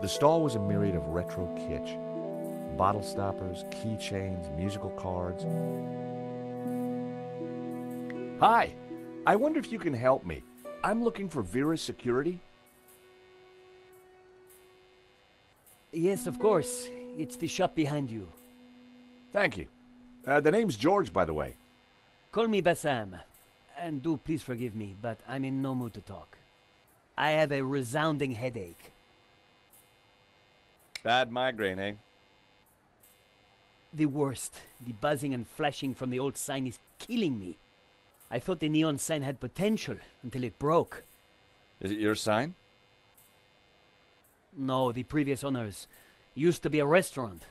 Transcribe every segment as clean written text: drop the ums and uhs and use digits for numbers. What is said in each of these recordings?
The stall was a myriad of retro kitsch. Bottle stoppers, keychains, musical cards. Hi, I wonder if you can help me. I'm looking for Vera's security. Yes, of course. It's the shop behind you. Thank you. The name's George, by the way. Call me Bassam. And do please forgive me, but I'm in no mood to talk. I have a resounding headache. Bad migraine, eh? The worst. The buzzing and flashing from the old sign is killing me. I thought the neon sign had potential until it broke. Is it your sign? No, the previous owners. Used to be a restaurant.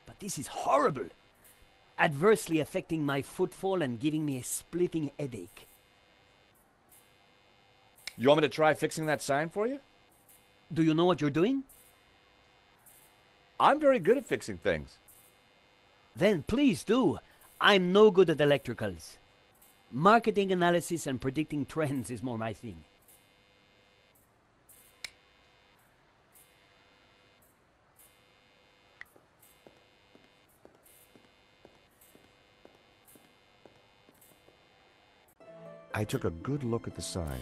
But this is horrible. Adversely affecting my footfall and giving me a splitting headache. You want me to try fixing that sign for you? Do you know what you're doing? I'm very good at fixing things. Then please do. I'm no good at electricals. Marketing analysis and predicting trends is more my thing. I took a good look at the sign.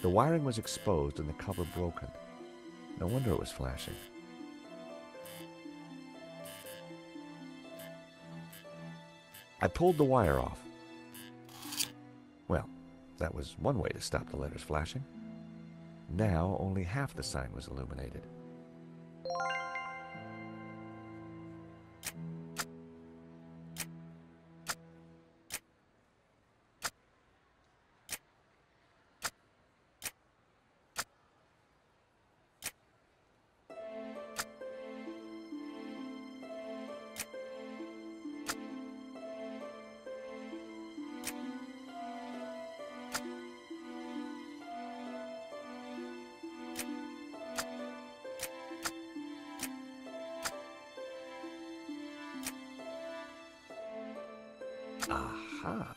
The wiring was exposed and the cover broken. No wonder it was flashing. I pulled the wire off. Well, that was one way to stop the letters flashing. Now only half the sign was illuminated. Aha!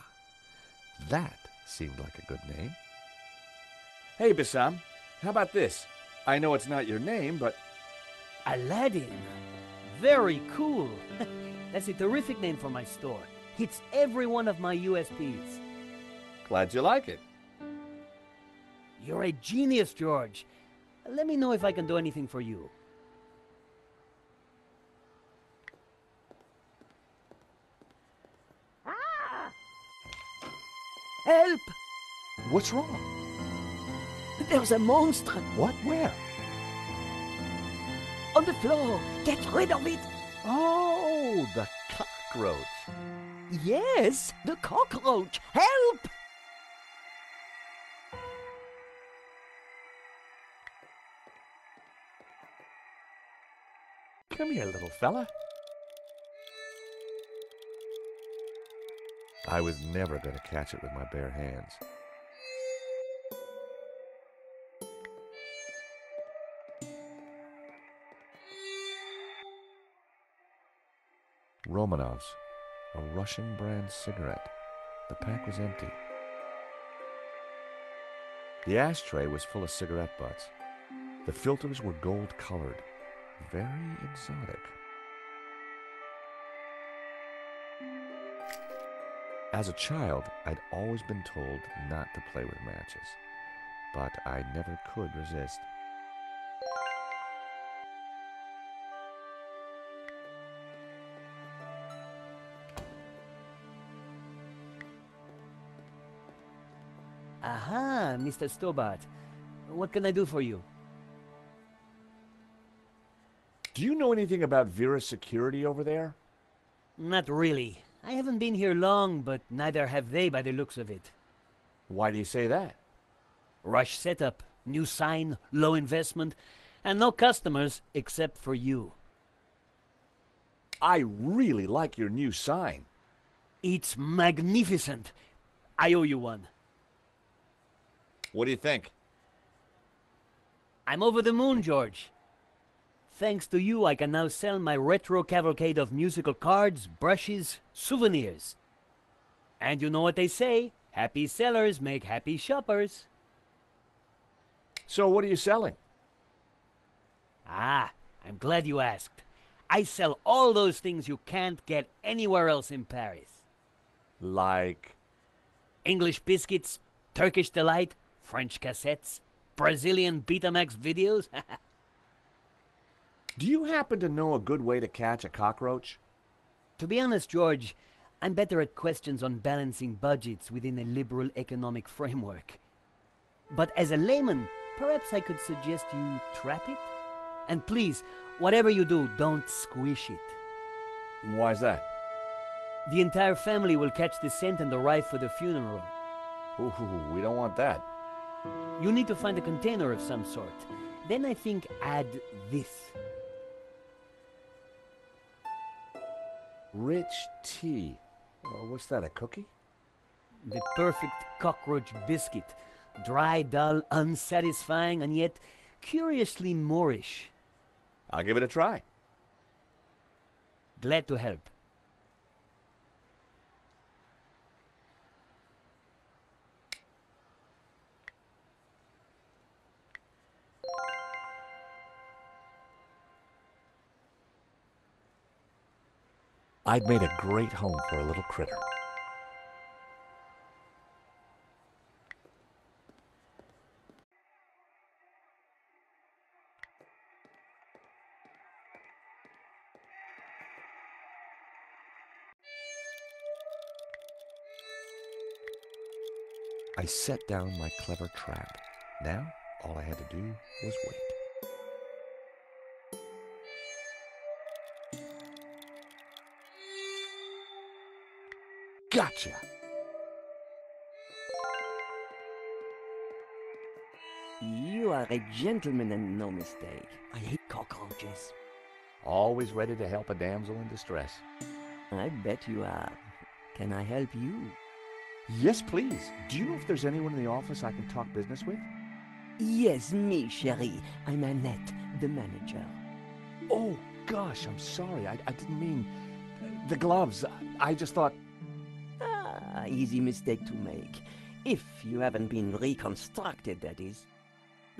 That seemed like a good name. Hey, Bassam, how about this? I know it's not your name, but... Aladdin. Very cool. That's a terrific name for my store. Hits every one of my USPs. Glad you like it. You're a genius, George. Let me know if I can do anything for you. Help! What's wrong? There's a monster What? Where? on the floor. Get rid of it. Oh, the cockroach. Yes, the cockroach. Help! Come here, little fella. I was never going to catch it with my bare hands. Romanov's, a Russian brand cigarette. The pack was empty. The ashtray was full of cigarette butts. The filters were gold-colored, very exotic. As a child, I'd always been told not to play with matches, but I never could resist. Aha, Mr. Stobart. What can I do for you? Do you know anything about Vera's security over there? Not really. I haven't been here long, but neither have they by the looks of it. Why do you say that? Rush setup, new sign, low investment, and no customers except for you. I really like your new sign. It's magnificent. I owe you one. What do you think? I'm over the moon, George. Thanks to you, I can now sell my retro cavalcade of musical cards, brushes, souvenirs. And you know what they say, happy sellers make happy shoppers. So what are you selling? Ah, I'm glad you asked. I sell all those things you can't get anywhere else in Paris. Like, English biscuits, Turkish delight, French cassettes, Brazilian Betamax videos. do you happen to know a good way to catch a cockroach? To be honest, George, I'm better at questions on balancing budgets within a liberal economic framework. But as a layman, perhaps I could suggest you trap it? And please, whatever you do, don't squish it. Why's that? The entire family will catch the scent and arrive for the funeral. Ooh, we don't want that. You need to find a container of some sort. Then I think add this. Rich tea. What's that, a cookie? The perfect cockroach biscuit. Dry, dull, unsatisfying, and yet curiously Moorish. I'll give it a try. Glad to help. I'd made a great home for a little critter. I set down my clever trap. Now, all I had to do was wait. Gotcha! You are a gentleman and no mistake. I hate cockroaches. Always ready to help a damsel in distress. I bet you are. Can I help you? Yes, please. Do you know if there's anyone in the office I can talk business with? Yes, me, chérie. I'm Annette, the manager. Oh, gosh, I'm sorry. I didn't mean... The gloves. I just thought... Ah, easy mistake to make. If you haven't been reconstructed, that is.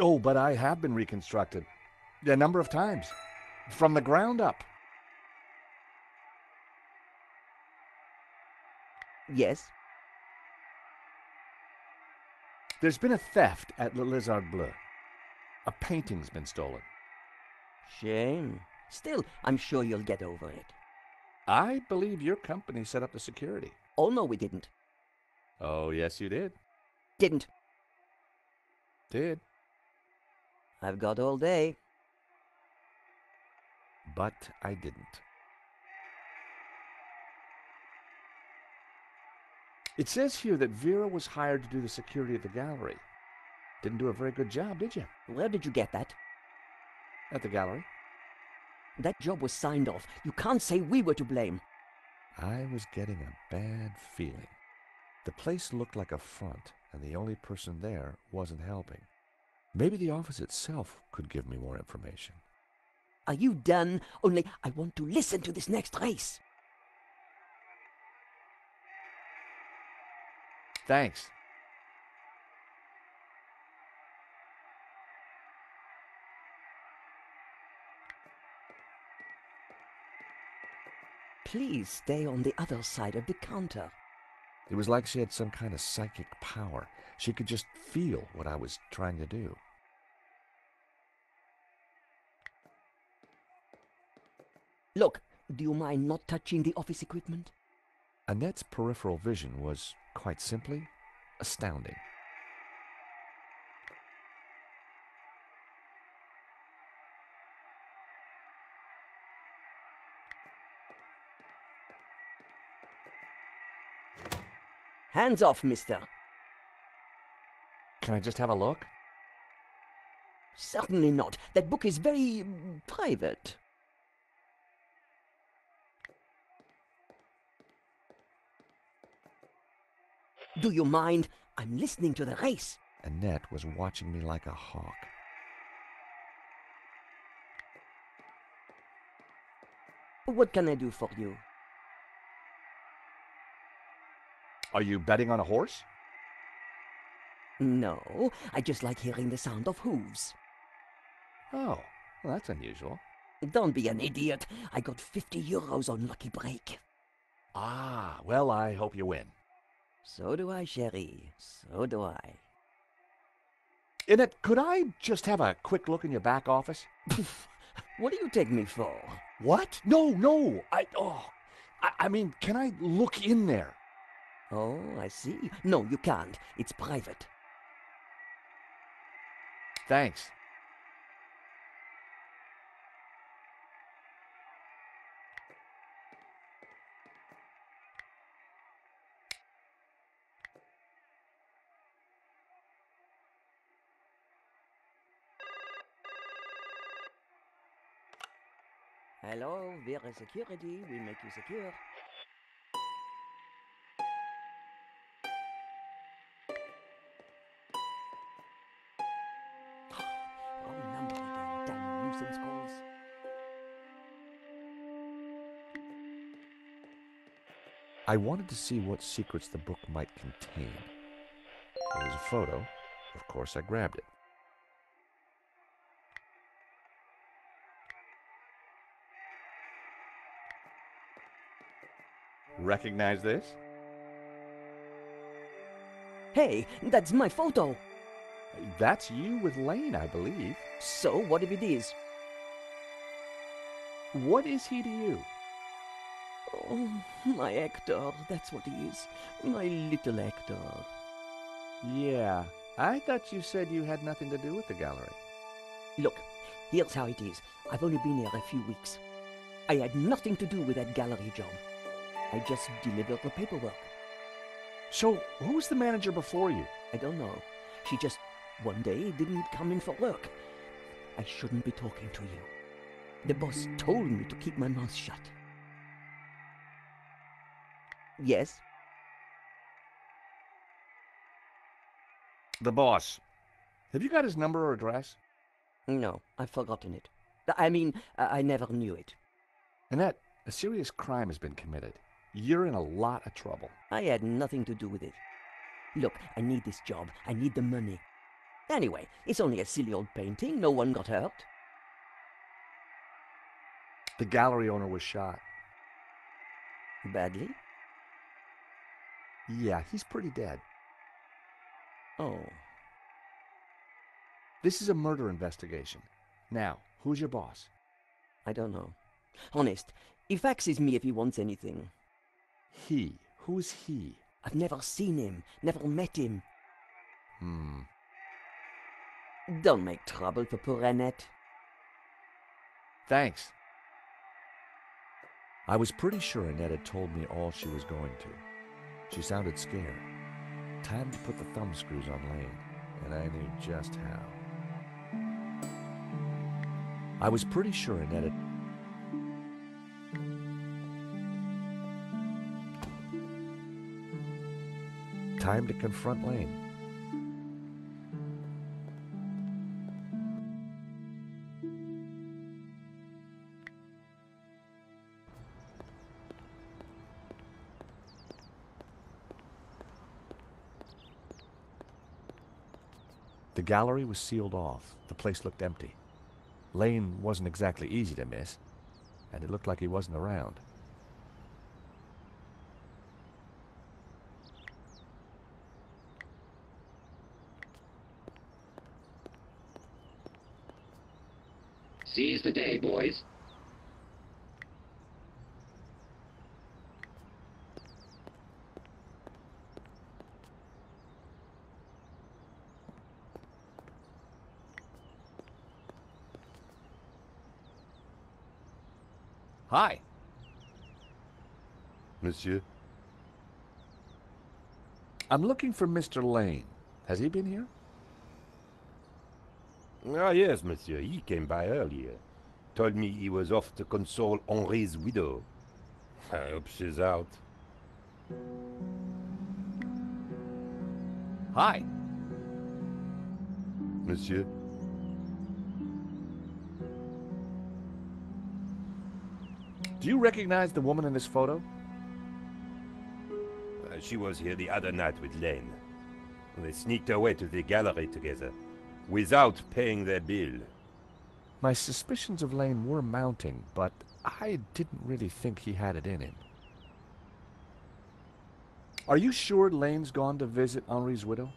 Oh, but I have been reconstructed. A number of times. From the ground up. Yes? There's been a theft at Le Lézard Bleu. A painting's been stolen. Shame. Still, I'm sure you'll get over it. I believe your company set up the security. Oh, no, we didn't. Oh, yes, you did. Didn't. Did. I've got all day. But I didn't. It says here that Vera was hired to do the security of the gallery. Didn't do a very good job, did you? Where did you get that? At the gallery? That job was signed off. You can't say we were to blame. I was getting a bad feeling. The place looked like a front, and the only person there wasn't helping. Maybe the office itself could give me more information. Are you done? Only I want to listen to this next race. Thanks. Please stay on the other side of the counter. It was like she had some kind of psychic power. She could just feel what I was trying to do. Look, do you mind not touching the office equipment? Annette's peripheral vision was, quite simply, astounding. Hands off, mister. Can I just have a look? Certainly not. That book is very private. Do you mind? I'm listening to the race. Annette was watching me like a hawk. What can I do for you? Are you betting on a horse? No, I just like hearing the sound of hooves. Oh, Well, that's unusual. Don't be an idiot. I got 50 euros on Lucky Break. Ah, well, I hope you win. So do I, chérie. So do I. Annette, could I just have a quick look in your back office? What do you take me for? What? No. I mean, can I look in there? Oh, I see. No, you can't. It's private. Thanks. Hello, Vera Security. We make you secure. Wrong number again. Damn nuisance calls. I wanted to see what secrets the book might contain. There was a photo. Of course, I grabbed it. Recognize this? Hey, that's my photo. That's you with Lane, I believe. So, what if it is? What is he to you? Oh, my Hector. That's what he is. My little Hector. Yeah, I thought you said you had nothing to do with the gallery. Look, here's how it is. I've only been here a few weeks. I had nothing to do with that gallery job. I just delivered the paperwork. So, who was the manager before you? I don't know. She just, one day, didn't come in for work. I shouldn't be talking to you. The boss told me to keep my mouth shut. Yes? The boss. Have you got his number or address? No, I've forgotten it. I never knew it. Annette, a serious crime has been committed. You're in a lot of trouble. I had nothing to do with it. Look, I need this job. I need the money. Anyway, it's only a silly old painting. No one got hurt. The gallery owner was shot. Badly? Yeah, he's pretty dead. Oh. This is a murder investigation. Now, who's your boss? I don't know. Honest, he faxes me if he wants anything. He. Who's he? I've never seen him, never met him. Don't make trouble for poor Annette. Thanks. I was pretty sure Annette had told me all she was going to. She sounded scared. Time to put the thumb screws on Lane, and I knew just how. I was pretty sure Annette had... Time to confront Lane. The gallery was sealed off. The place looked empty. Lane wasn't exactly easy to miss, and it looked like he wasn't around. Seize the day, boys. Hi. Monsieur? I'm looking for Mr. Lane. Has he been here? Ah, yes, monsieur. He came by earlier. Told me he was off to console Henri's widow. I hope she's out. Hi. Monsieur? Do you recognize the woman in this photo? She was here the other night with Lane. They sneaked away to the gallery together, without paying their bill. My suspicions of Lane were mounting, but I didn't really think he had it in him. Are you sure Lane's gone to visit Henri's widow?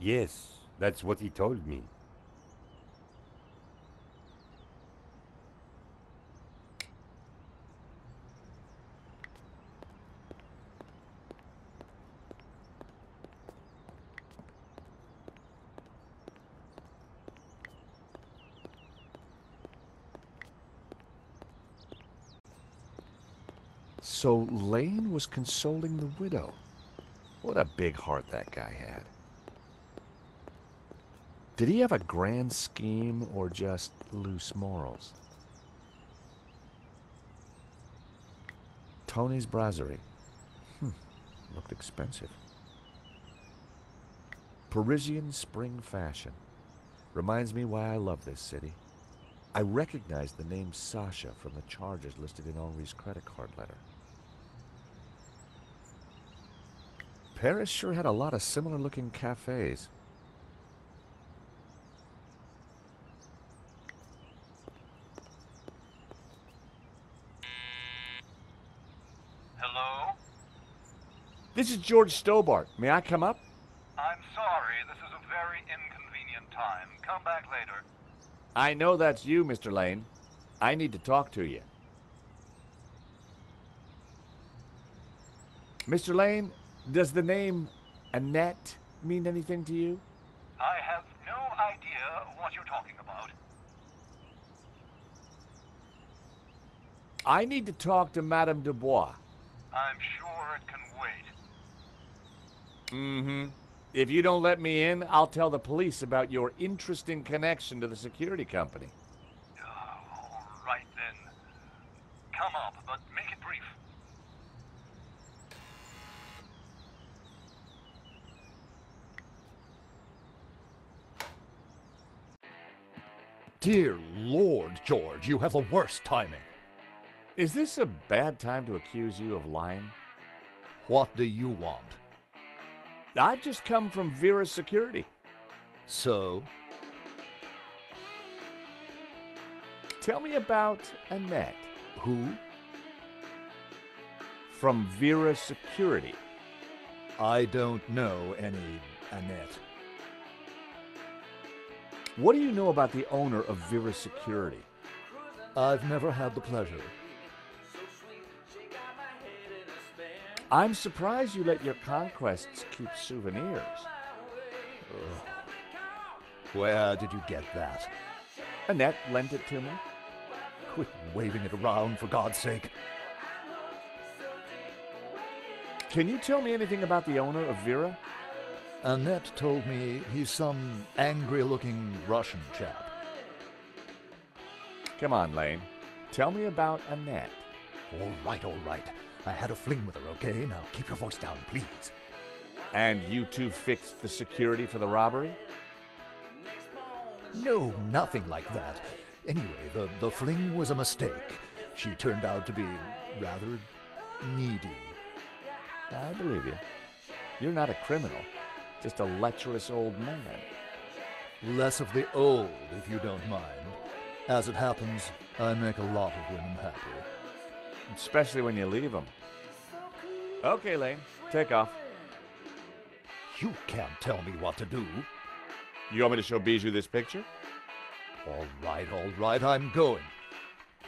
Yes, that's what he told me. So Lane was consoling the widow. What a big heart that guy had. Did he have a grand scheme or just loose morals? Tony's Brasserie. Looked expensive. Parisian spring fashion. Reminds me why I love this city. I recognized the name Sasha from the charges listed in Henri's credit card letter. Paris sure had a lot of similar-looking cafes. Hello? This is George Stobart. May I come up? I'm sorry, this is a very inconvenient time. Come back later. I know that's you, Mr. Lane. I need to talk to you. Mr. Lane, does the name Annette mean anything to you? I have no idea what you're talking about. I need to talk to Madame Dubois. I'm sure it can wait. Mm-hmm. If you don't let me in, I'll tell the police about your interesting connection to the security company. All right then. Come up, but make it brief. Dear Lord, George, you have the worst timing. Is this a bad time to accuse you of lying? What do you want? I've just come from Vera's security. So? Tell me about Annette. Who? From Vera Security. I don't know any Annette. What do you know about the owner of Vera Security? I've never had the pleasure. I'm surprised you let your conquests keep souvenirs. Where did you get that? Annette lent it to me. Quit waving it around, for God's sake. Can you tell me anything about the owner of Vera? Annette told me he's some angry-looking Russian chap. Come on, Lane. Tell me about Annette. All right, all right. I had a fling with her, okay? Now keep your voice down, please. And you two fixed the security for the robbery? No, nothing like that. Anyway, the fling was a mistake. She turned out to be rather needy. I believe you. You're not a criminal, just a lecherous old man. Less of the old, if you don't mind. As it happens, I make a lot of women happy. Especially when you leave them. Okay, Lane, take off. You can't tell me what to do. You want me to show Bijou this picture? All right, I'm going.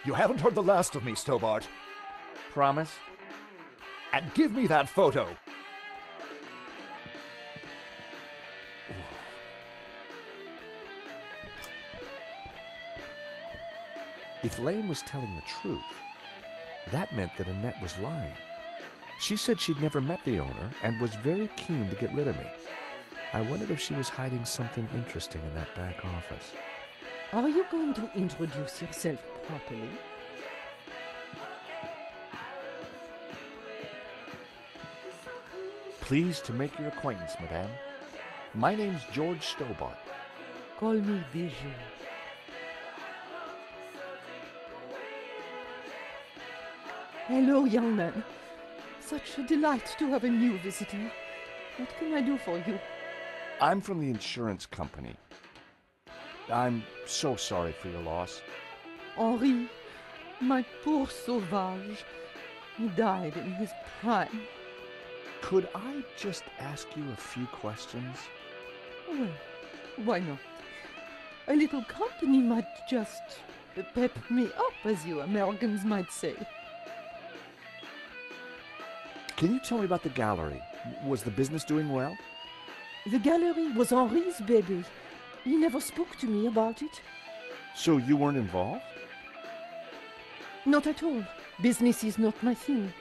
You haven't heard the last of me, Stobart. Promise? And give me that photo. If Lane was telling the truth, that meant that Annette was lying. She said she'd never met the owner and was very keen to get rid of me. I wondered if she was hiding something interesting in that back office. Are you going to introduce yourself properly? Pleased to make your acquaintance, madame. My name's George Stobart. Call me Bijou. Hello, young man. Such a delight to have a new visitor. What can I do for you? I'm from the insurance company. I'm so sorry for your loss. Henri, my poor sauvage. He died in his prime. Could I just ask you a few questions? Well, why not? A little company might just pep me up, as you Americans might say. Can you tell me about the gallery? Was the business doing well? The gallery was Henri's baby. He never spoke to me about it. So you weren't involved? Not at all. Business is not my thing.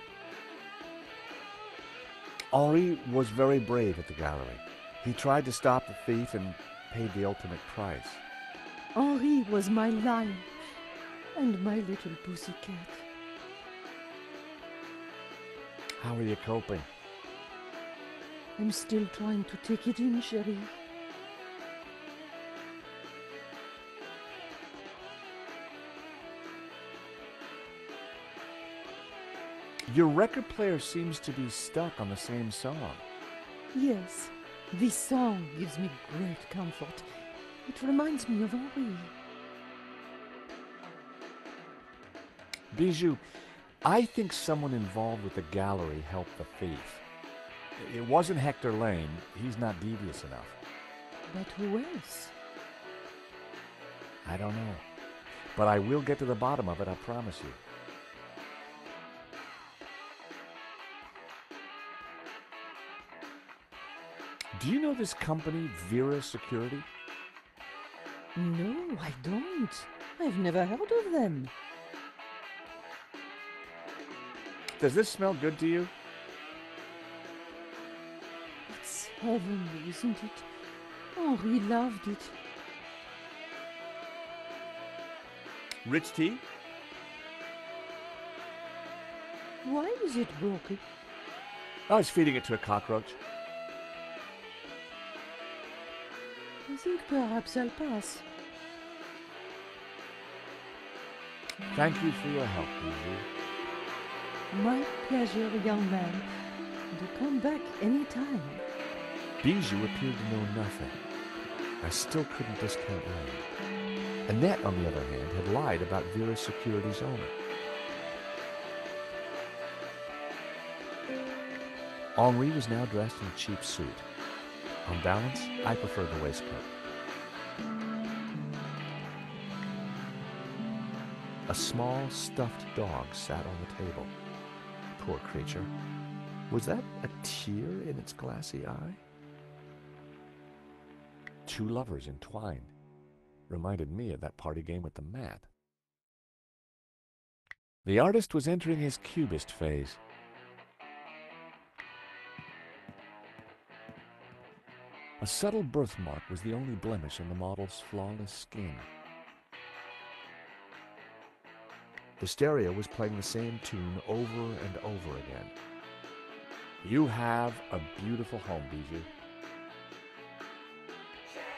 Henri was very brave at the gallery. He tried to stop the thief and paid the ultimate price. Henri was my lion and my little pussycat. How are you coping? I'm still trying to take it in, Chérie. Your record player seems to be stuck on the same song. Yes, this song gives me great comfort. It reminds me of Henri. Bijou, I think someone involved with the gallery helped the thief. It wasn't Hector Lane. He's not devious enough. But who else? I don't know. But I will get to the bottom of it, I promise you. Do you know this company, Vera Security? No, I don't. I've never heard of them. Does this smell good to you? It's heavenly, isn't it? Henri loved it. Rich tea? Why is it broken? I was feeding it to a cockroach. I think perhaps I'll pass. Thank you for your help, Bijou. My pleasure, young man. Do come back any time. Bijou appeared to know nothing. I still couldn't discount Lane. Annette, on the other hand, had lied about Vera Security's owner. Henri was now dressed in a cheap suit. On balance, I preferred the waistcoat. A small, stuffed dog sat on the table. Poor creature. Was that a tear in its glassy eye? Two lovers entwined. Reminded me of that party game with the mat. The artist was entering his cubist phase. A subtle birthmark was the only blemish on the model's flawless skin. The stereo was playing the same tune over and over again. You have a beautiful home, Bijou.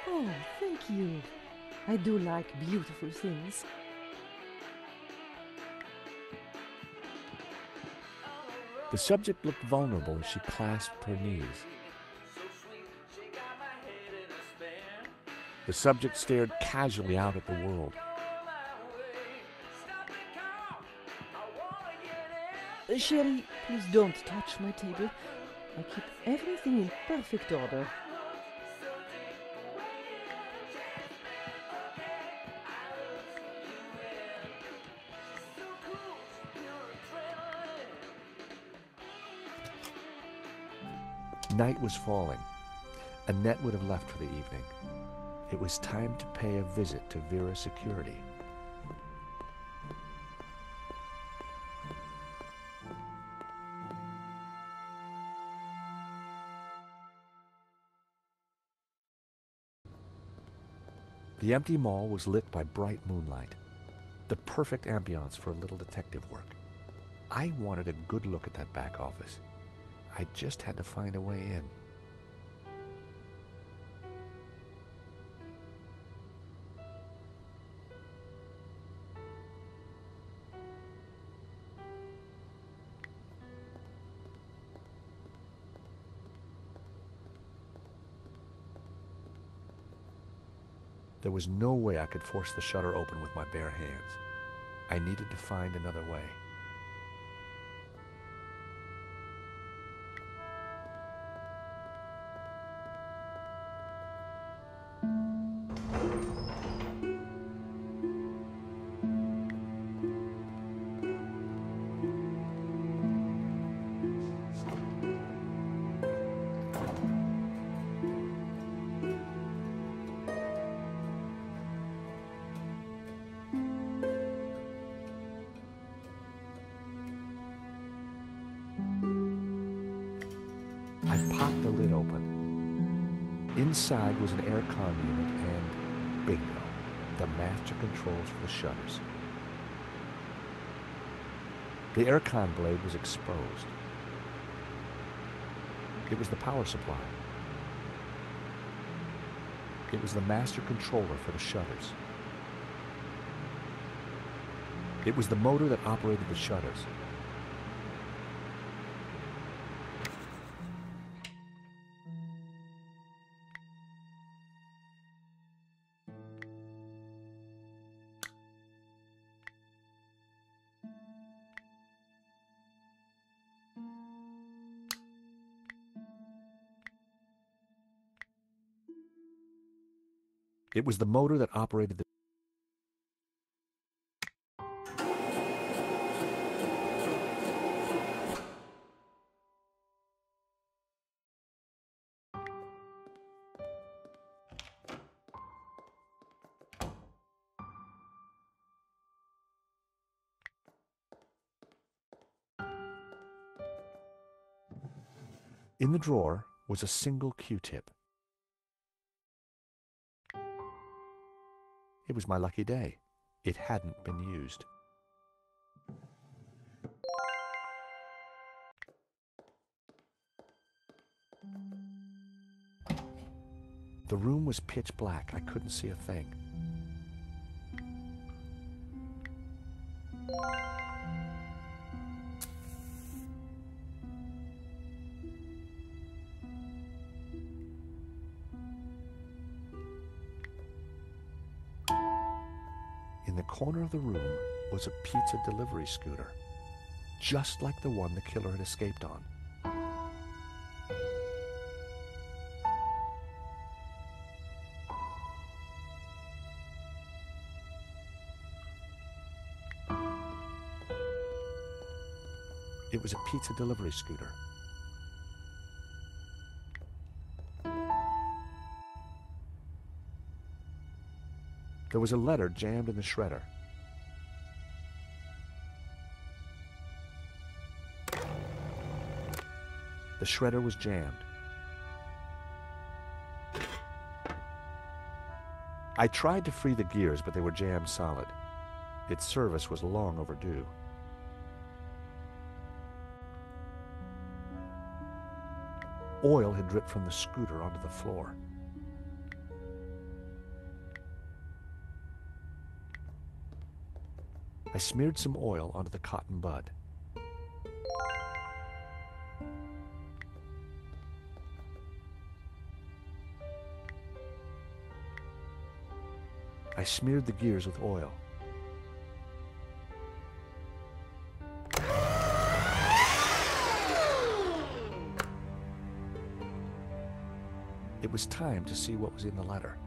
Oh, thank you. I do like beautiful things. The subject looked vulnerable as she clasped her knees. The subject stared casually out at the world. Chérie, please don't touch my table. I keep everything in perfect order. Night was falling. Annette would have left for the evening. It was time to pay a visit to Vera Security. The empty mall was lit by bright moonlight, the perfect ambiance for a little detective work. I wanted a good look at that back office. I just had to find a way in. There was no way I could force the shutter open with my bare hands. I needed to find another way. I popped the lid open. Inside was an aircon unit and bingo, the master controls for the shutters. The aircon blade was exposed. It was the power supply. It was the master controller for the shutters. It was the motor that operated the shutters. It was the motor that operated the... In the drawer was a single Q-tip. It was my lucky day. It hadn't been used. The room was pitch black. I couldn't see a thing. In the corner of the room was a pizza delivery scooter, just like the one the killer had escaped on. It was a pizza delivery scooter. There was a letter jammed in the shredder. The shredder was jammed. I tried to free the gears, but they were jammed solid. Its service was long overdue. Oil had dripped from the scooter onto the floor. I smeared some oil onto the cotton bud. I smeared the gears with oil. It was time to see what was in the letter.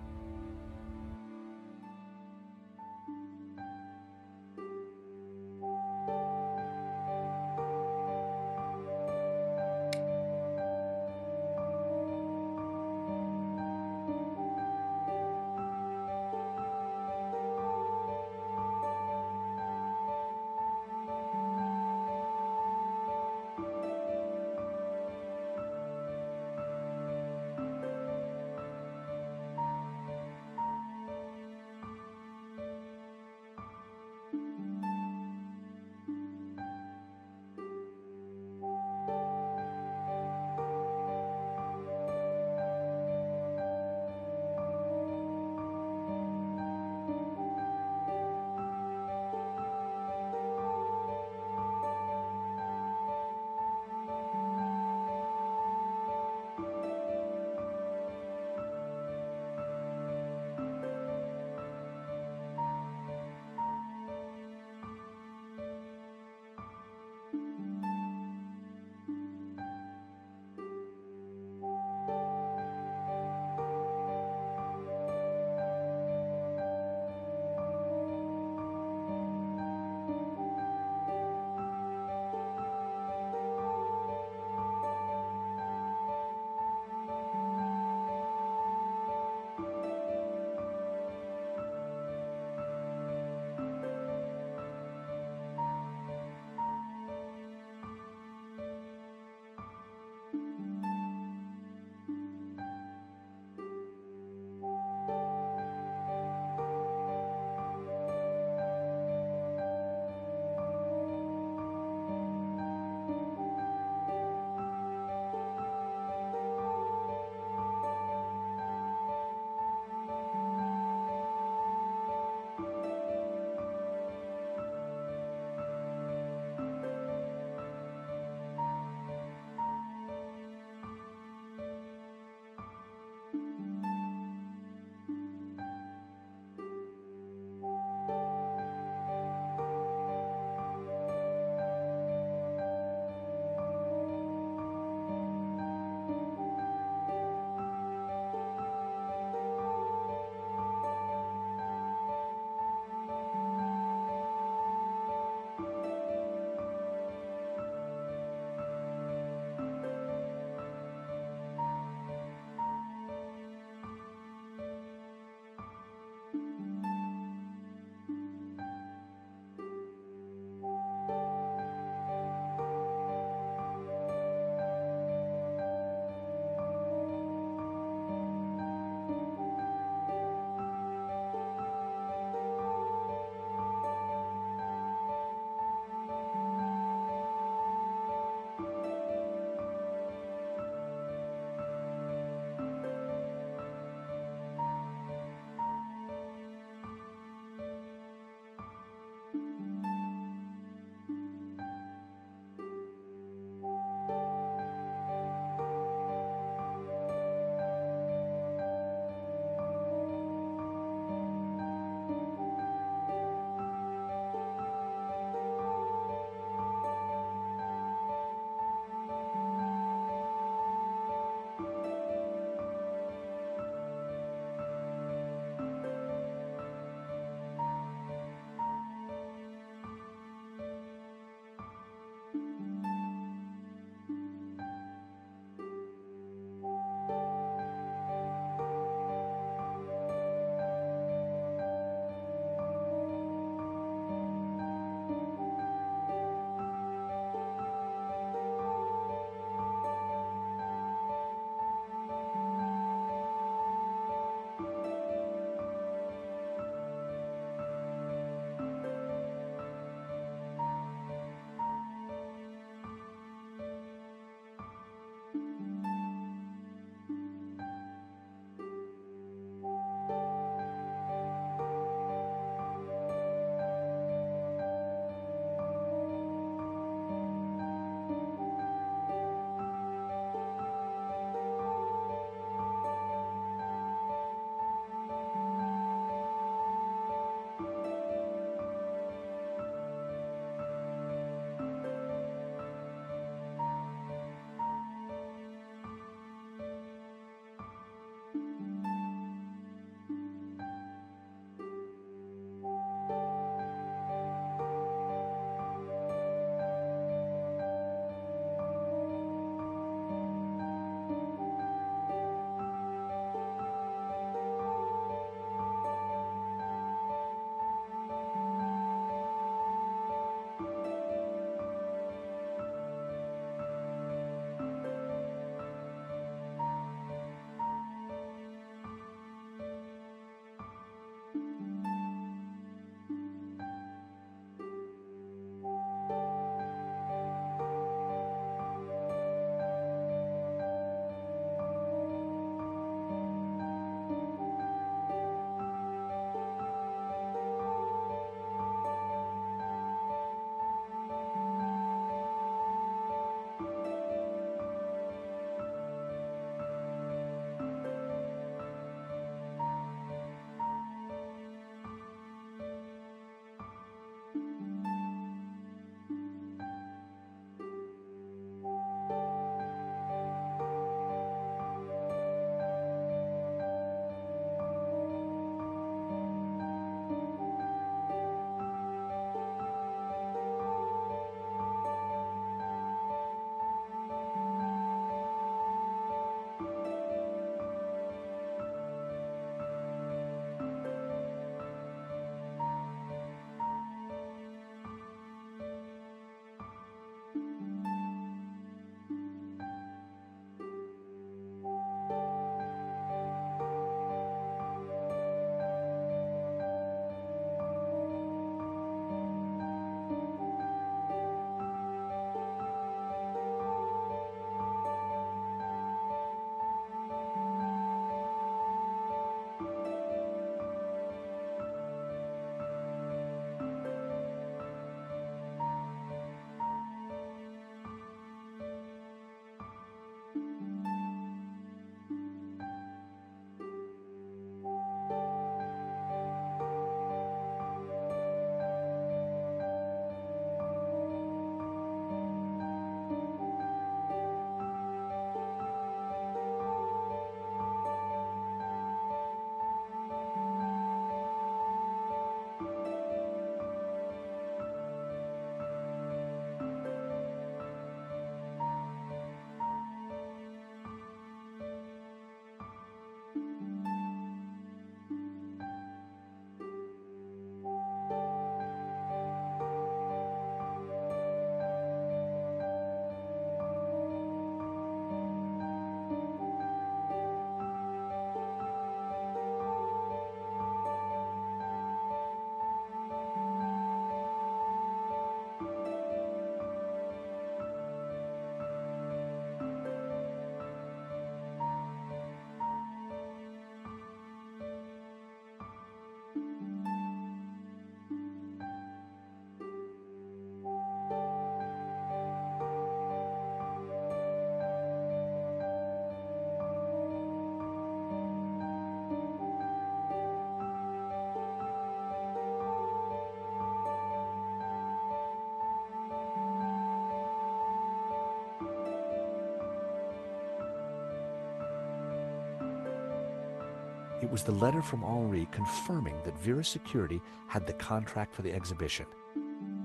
It was the letter from Henri confirming that Vera's security had the contract for the exhibition.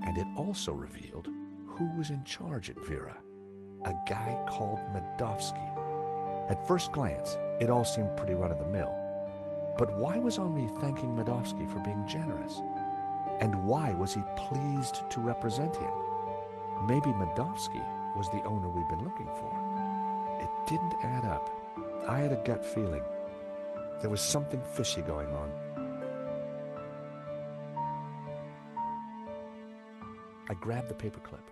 And it also revealed who was in charge at Vera, a guy called Medovsky. At first glance, it all seemed pretty run-of-the-mill. But why was Henri thanking Medovsky for being generous? And why was he pleased to represent him? Maybe Medovsky was the owner we'd been looking for. It didn't add up. I had a gut feeling. There was something fishy going on. I grabbed the paperclip.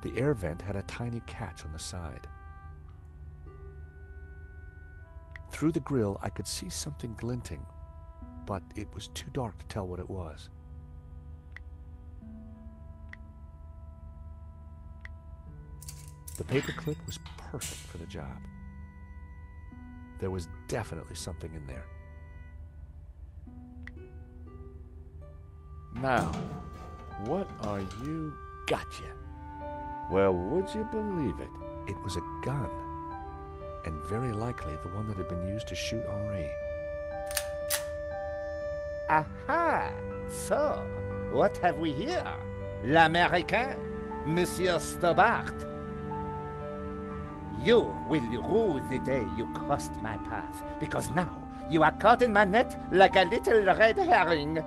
The air vent had a tiny catch on the side. Through the grill, I could see something glinting, but it was too dark to tell what it was. The paperclip was perfect for the job. There was definitely something in there. Now, what are you... Gotcha. Well, would you believe it? It was a gun, and very likely the one that had been used to shoot Henri. Aha! So, what have we here? L'Américain, Monsieur Stobart. You will rue the day you crossed my path, because now you are caught in my net like a little red herring.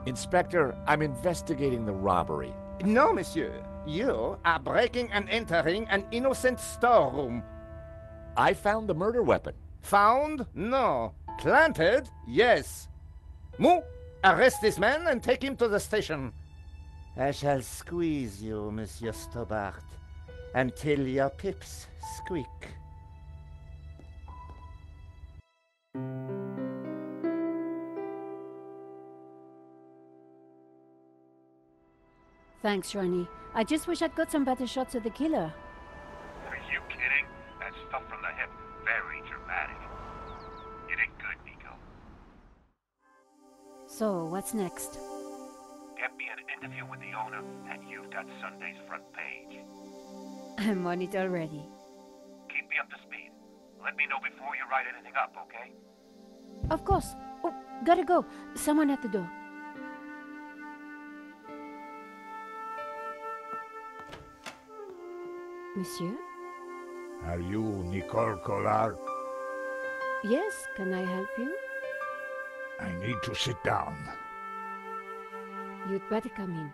Inspector, I'm investigating the robbery. No, monsieur. You are breaking and entering an innocent storeroom. I found the murder weapon. Found? No. Planted? Yes. Mou, arrest this man and take him to the station. I shall squeeze you, Monsieur Stobart, until your pips squeak. Thanks, Ronnie. I just wish I'd got some better shots of the killer. Are you kidding? That stuff from the hip, very dramatic. You did good, Nico. So, what's next? Get me an interview with the owner, and you've got Sunday's front page. I'm on it already. Keep me up to speed. Let me know before you write anything up, okay? Of course. Oh, gotta go. Someone at the door. Monsieur? Are you Nicole Collard? Yes, can I help you? I need to sit down. You'd better come in.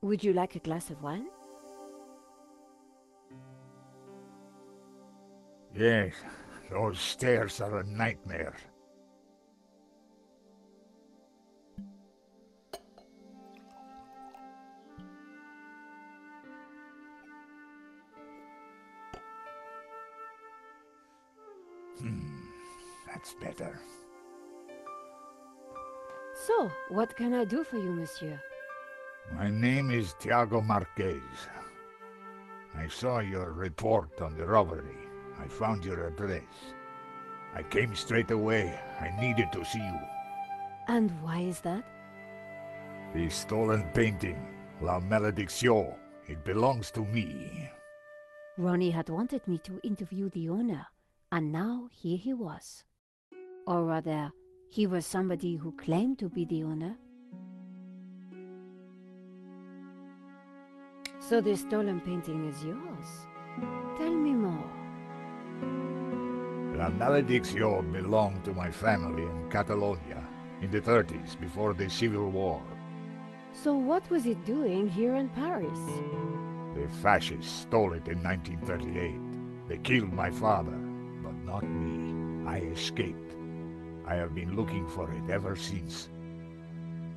Would you like a glass of wine? Yes, those stairs are a nightmare. That's better. So, what can I do for you, monsieur? My name is Tiago Marquez. I saw your report on the robbery. I found your address. I came straight away. I needed to see you. And why is that? The stolen painting, La Malédiction, it belongs to me. Ronnie had wanted me to interview the owner, and now here he was. Or rather, he was somebody who claimed to be the owner. So this stolen painting is yours. Tell me more. La Malédiction belonged to my family in Catalonia in the 30s, before the Civil War. So what was it doing here in Paris? The fascists stole it in 1938. They killed my father, but not me. I escaped. I have been looking for it ever since.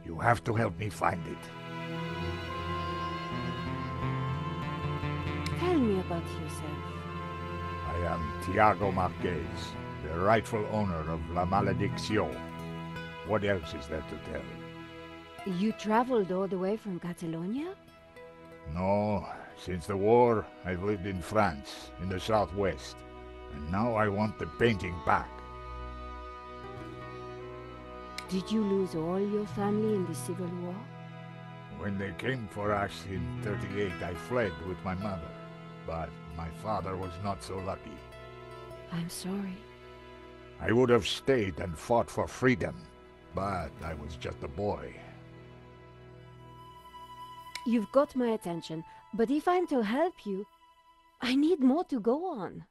You have to help me find it. Tell me about yourself. I am Tiago Marquez. the rightful owner of La Malediction. What else is there to tell? You traveled all the way from Catalonia? No, since the war, I've lived in France, in the southwest. And now I want the painting back. Did you lose all your family in the Civil War? When they came for us in 38, I fled with my mother. But my father was not so lucky. I'm sorry. I would have stayed and fought for freedom, but I was just a boy. You've got my attention, but if I'm to help you, I need more to go on.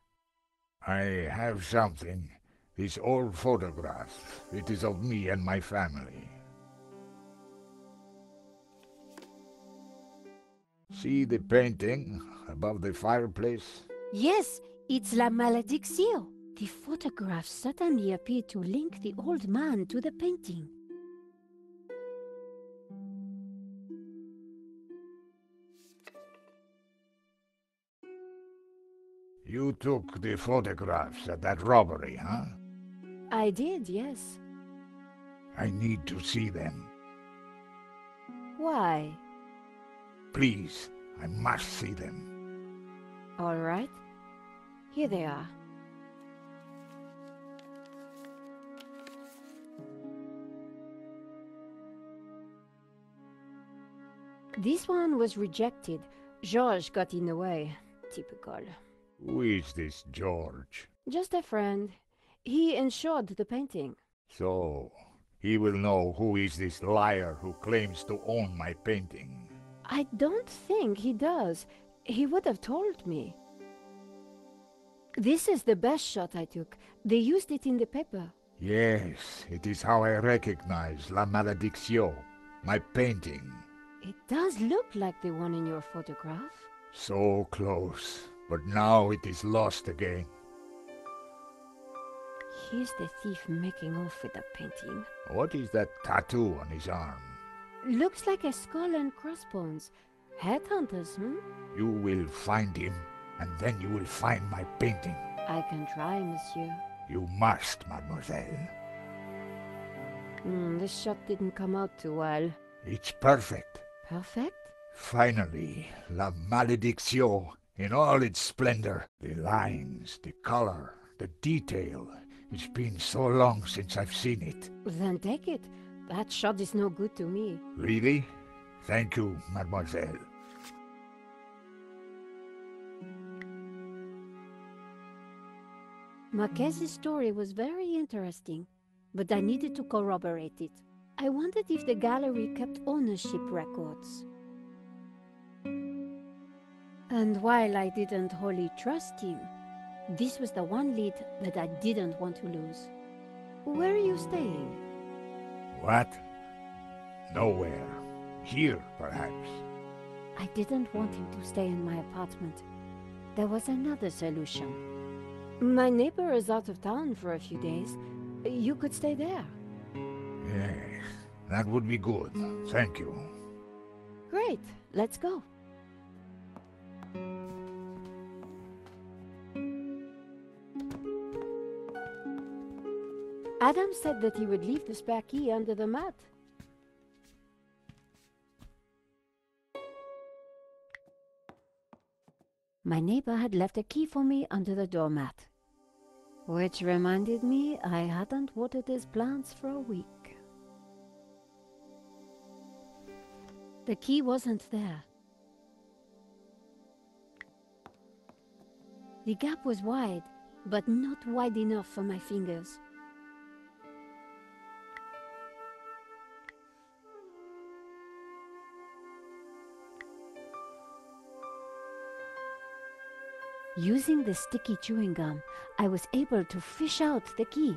I have something. This old photograph. It is of me and my family. See the painting above the fireplace? Yes, it's La Malediction. The photograph suddenly appeared to link the old man to the painting. You took the photographs at that robbery, huh? I did, yes. I need to see them. Why? Please, I must see them. All right. Here they are. This one was rejected. Georges got in the way. Typical. Who is this George? Just a friend. He insured the painting. So, he will know who is this liar who claims to own my painting. I don't think he does. He would have told me. This is the best shot I took. They used it in the paper. Yes, it is how I recognize La Malediction, my painting. It does look like the one in your photograph. So close, but now it is lost again. Here's the thief making off with the painting. What is that tattoo on his arm? Looks like a skull and crossbones. Headhunters, You will find him, and then you will find my painting. I can try, monsieur. You must, mademoiselle. This shot didn't come out too well. It's perfect. Perfect? Finally, La Malediction, in all its splendor. The lines, the color, the detail. It's been so long since I've seen it. Then take it. That shot is no good to me. Really? Thank you, mademoiselle. Marquez's story was very interesting, but I needed to corroborate it. I wondered if the gallery kept ownership records. And while I didn't wholly trust him, this was the one lead that I didn't want to lose. Where are you staying? What? Nowhere. Here, perhaps. I didn't want him to stay in my apartment. There was another solution. My neighbor is out of town for a few days. You could stay there. Yes, that would be good. Thank you. Great, let's go. Adam said that he would leave the spare key under the mat. My neighbor had left a key for me under the doormat. Which reminded me I hadn't watered his plants for a week. The key wasn't there. The gap was wide, but not wide enough for my fingers. Using the sticky chewing gum, I was able to fish out the key.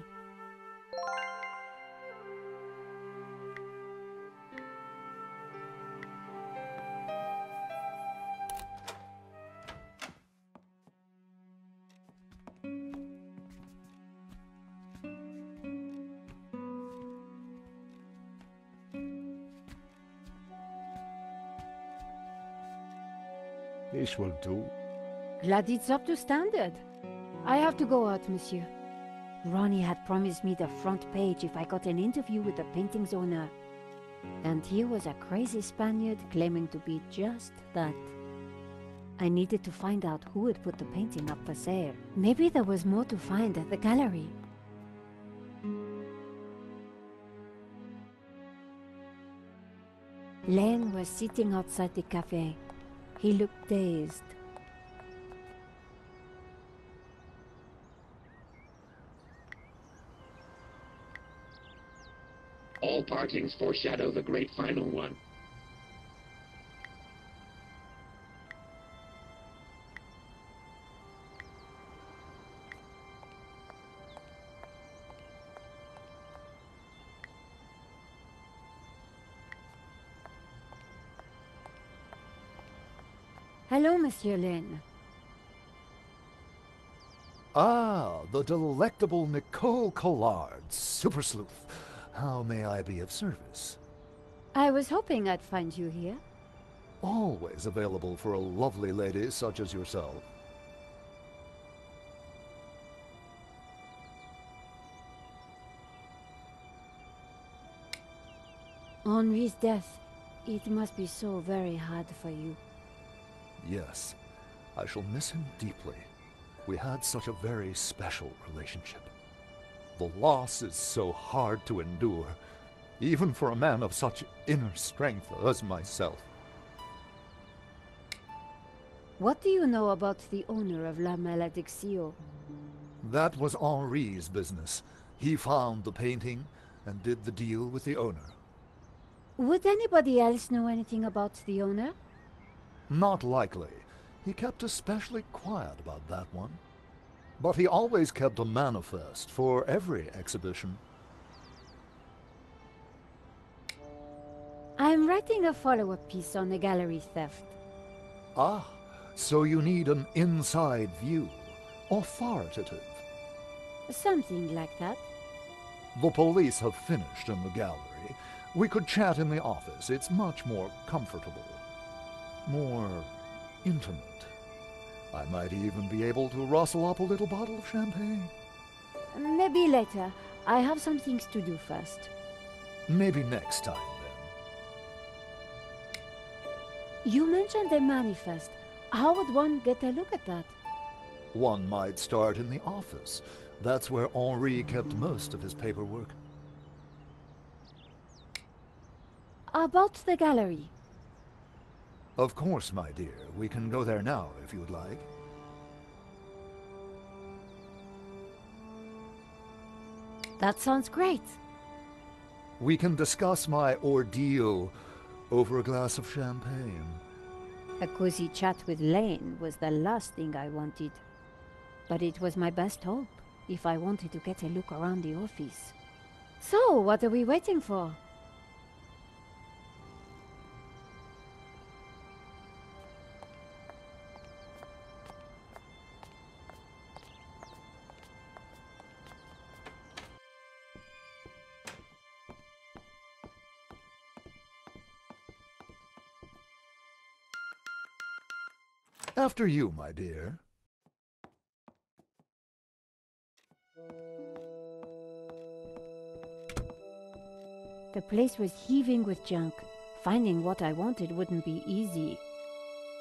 This will do. Glad it's up to standard. I have to go out, monsieur. Ronnie had promised me the front page if I got an interview with the painting's owner. And here was a crazy Spaniard claiming to be just that. I needed to find out who had put the painting up for sale. Maybe there was more to find at the gallery. Lane was sitting outside the cafe. He looked dazed. All partings foreshadow the great final one. Hello, Monsieur Lane. Ah, the delectable Nicole Collard, super sleuth. How may I be of service? I was hoping I'd find you here. Always available for a lovely lady such as yourself. Henri's death. It must be so very hard for you. Yes, I shall miss him deeply. We had such a very special relationship. The loss is so hard to endure, even for a man of such inner strength as myself. What do you know about the owner of La Malediccio? That was Henri's business. He found the painting and did the deal with the owner. Would anybody else know anything about the owner? Not likely. He kept especially quiet about that one. But he always kept a manifest for every exhibition. I'm writing a follow-up piece on the gallery theft. Ah, so you need an inside view. Authoritative. Something like that. The police have finished in the gallery. We could chat in the office. It's much more comfortable. More intimate. I might even be able to rustle up a little bottle of champagne. Maybe later. I have some things to do first. Maybe next time, then. You mentioned a manifest. How would one get a look at that? One might start in the office. That's where Henri kept most of his paperwork. About the gallery. Of course, my dear. We can go there now, if you'd like. That sounds great. We can discuss my ordeal over a glass of champagne. A cozy chat with Lane was the last thing I wanted. But it was my best hope, if I wanted to get a look around the office. So, what are we waiting for? After you, my dear. The place was heaving with junk. Finding what I wanted wouldn't be easy.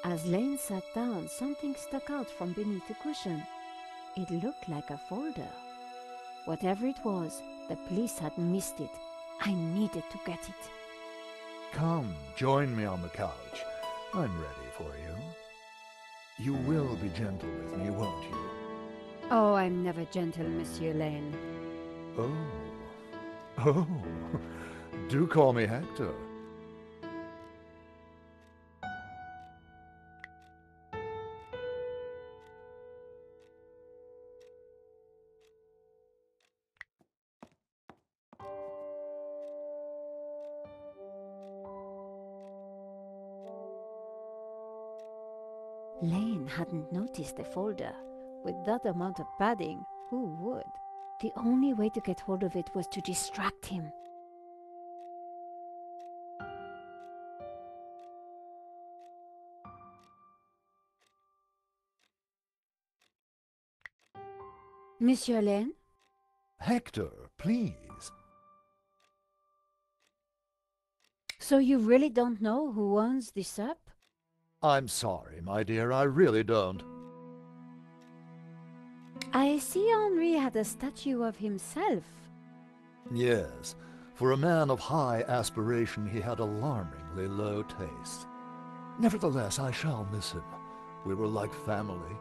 As Lane sat down, something stuck out from beneath the cushion. It looked like a folder. Whatever it was, the police had missed it. I needed to get it. Come, join me on the couch. I'm ready for you. You will be gentle with me, won't you? Oh, I'm never gentle, Monsieur Lane. Oh. Oh. Do call me Hector. Lane hadn't noticed the folder. With that amount of padding, who would? The only way to get hold of it was to distract him. Monsieur Lane? Hector, please. So you really don't know who owns the Serp? I'm sorry, my dear, I really don't. I see Henri had a statue of himself. Yes, for a man of high aspiration, he had alarmingly low taste. Nevertheless, I shall miss him. We were like family.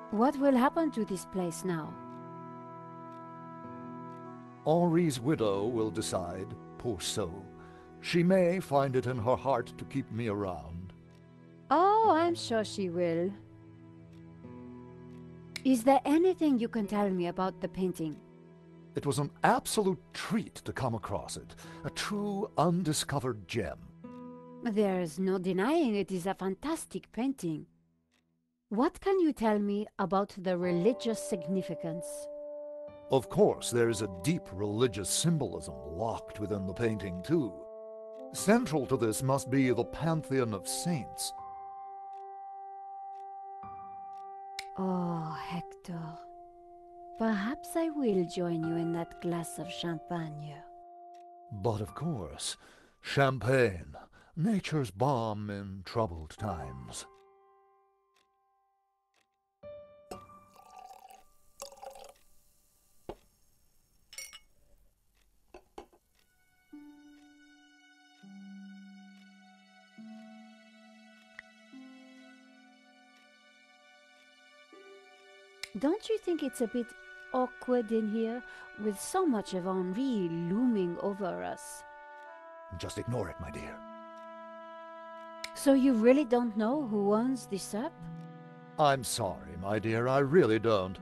What will happen to this place now? Henri's widow will decide, poor soul. She may find it in her heart to keep me around. Oh, I'm sure she will. Is there anything you can tell me about the painting? It was an absolute treat to come across it. A true undiscovered gem. There's no denying it is a fantastic painting. What can you tell me about the religious significance? Of course, there is a deep religious symbolism locked within the painting, too. Central to this must be the pantheon of saints. Oh, Hector. Perhaps I will join you in that glass of champagne. But of course, champagne, nature's balm in troubled times. Don't you think it's a bit awkward in here, with so much of Henri looming over us? Just ignore it, my dear. So you really don't know who owns the Serp? I'm sorry, my dear, I really don't.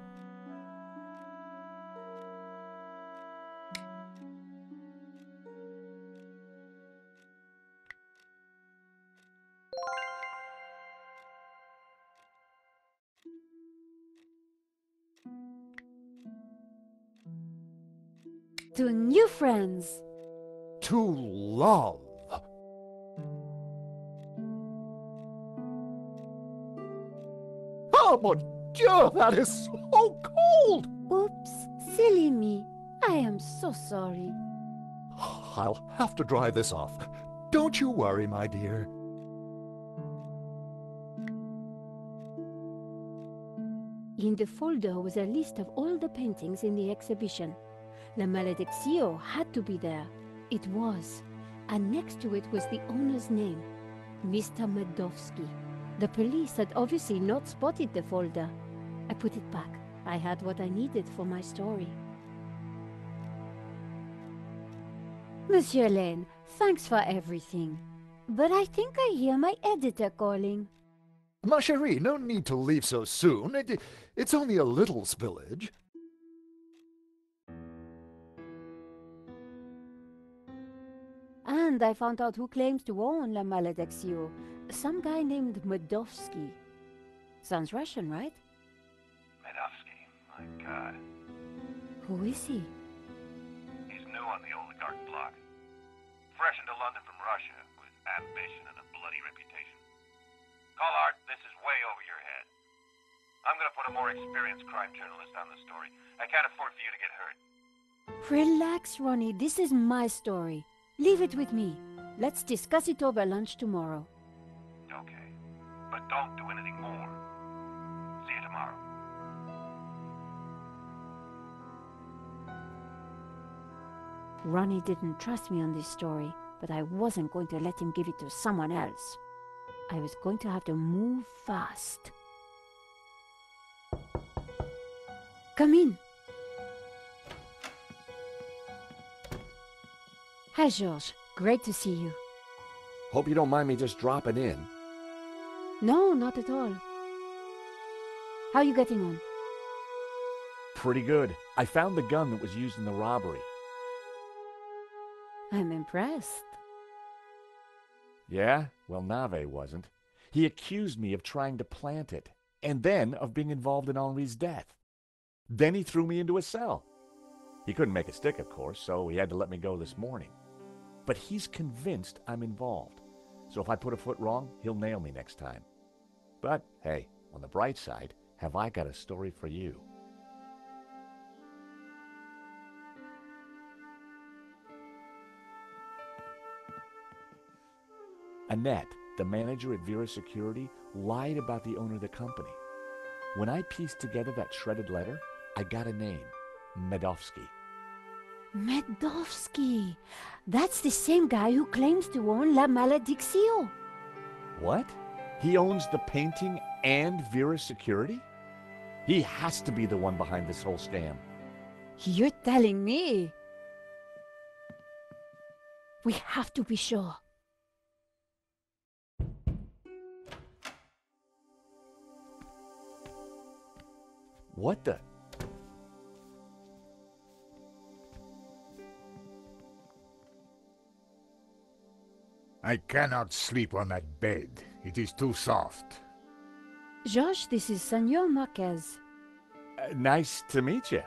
To new friends! To love! Oh, mon Dieu, that is so cold! Oops, silly me. I am so sorry. I'll have to dry this off. Don't you worry, my dear. In the folder was a list of all the paintings in the exhibition. La Malediccio had to be there. It was. And next to it was the owner's name, Mr. Medovsky. The police had obviously not spotted the folder. I put it back. I had what I needed for my story. Monsieur Lane, thanks for everything. But I think I hear my editor calling. Ma chérie, no need to leave so soon. It's only a little spillage. And I found out who claims to own La Malediccio. Some guy named Medovsky. Sounds Russian, right? Medovsky, my God. Who is he? He's new on the oligarch block. Fresh into London from Russia, with ambition and a bloody reputation. Collard, this is way over your head. I'm gonna put a more experienced crime journalist on the story. I can't afford for you to get hurt. Relax, Ronnie. This is my story. Leave it with me. Let's discuss it over lunch tomorrow. Okay. But don't do anything more. See you tomorrow. Ronnie didn't trust me on this story, but I wasn't going to let him give it to someone else. I was going to have to move fast. Come in. Hi, Georges. Great to see you. Hope you don't mind me just dropping in. No, not at all. How are you getting on? Pretty good. I found the gun that was used in the robbery. I'm impressed. Yeah? Well, Nave wasn't. He accused me of trying to plant it, and then of being involved in Henri's death. Then he threw me into a cell. He couldn't make a stick, of course, so he had to let me go this morning. But he's convinced I'm involved. So if I put a foot wrong, he'll nail me next time. But, hey, on the bright side, have I got a story for you? Annette, the manager at Vera Security, lied about the owner of the company. When I pieced together that shredded letter, I got a name, Medovsky. Medovsky. That's the same guy who claims to own La Malediccio. What? He owns the painting and Vera Security? He has to be the one behind this whole scam. You're telling me? We have to be sure. What the? I cannot sleep on that bed. It is too soft. Josh, this is Senor Marquez. Nice to meet you.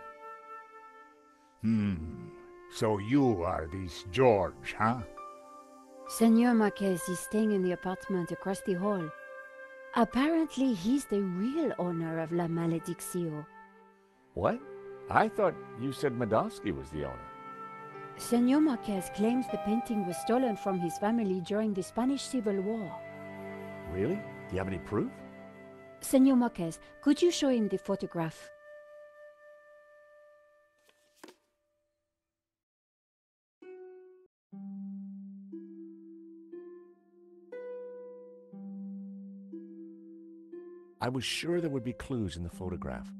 So you are this George, huh? Senor Marquez is staying in the apartment across the hall. Apparently, he's the real owner of La Malediccio. What? I thought you said Medovsky was the owner. Senor Marquez claims the painting was stolen from his family during the Spanish Civil War. Really? Do you have any proof? Senor Marquez, could you show him the photograph? I was sure there would be clues in the photograph.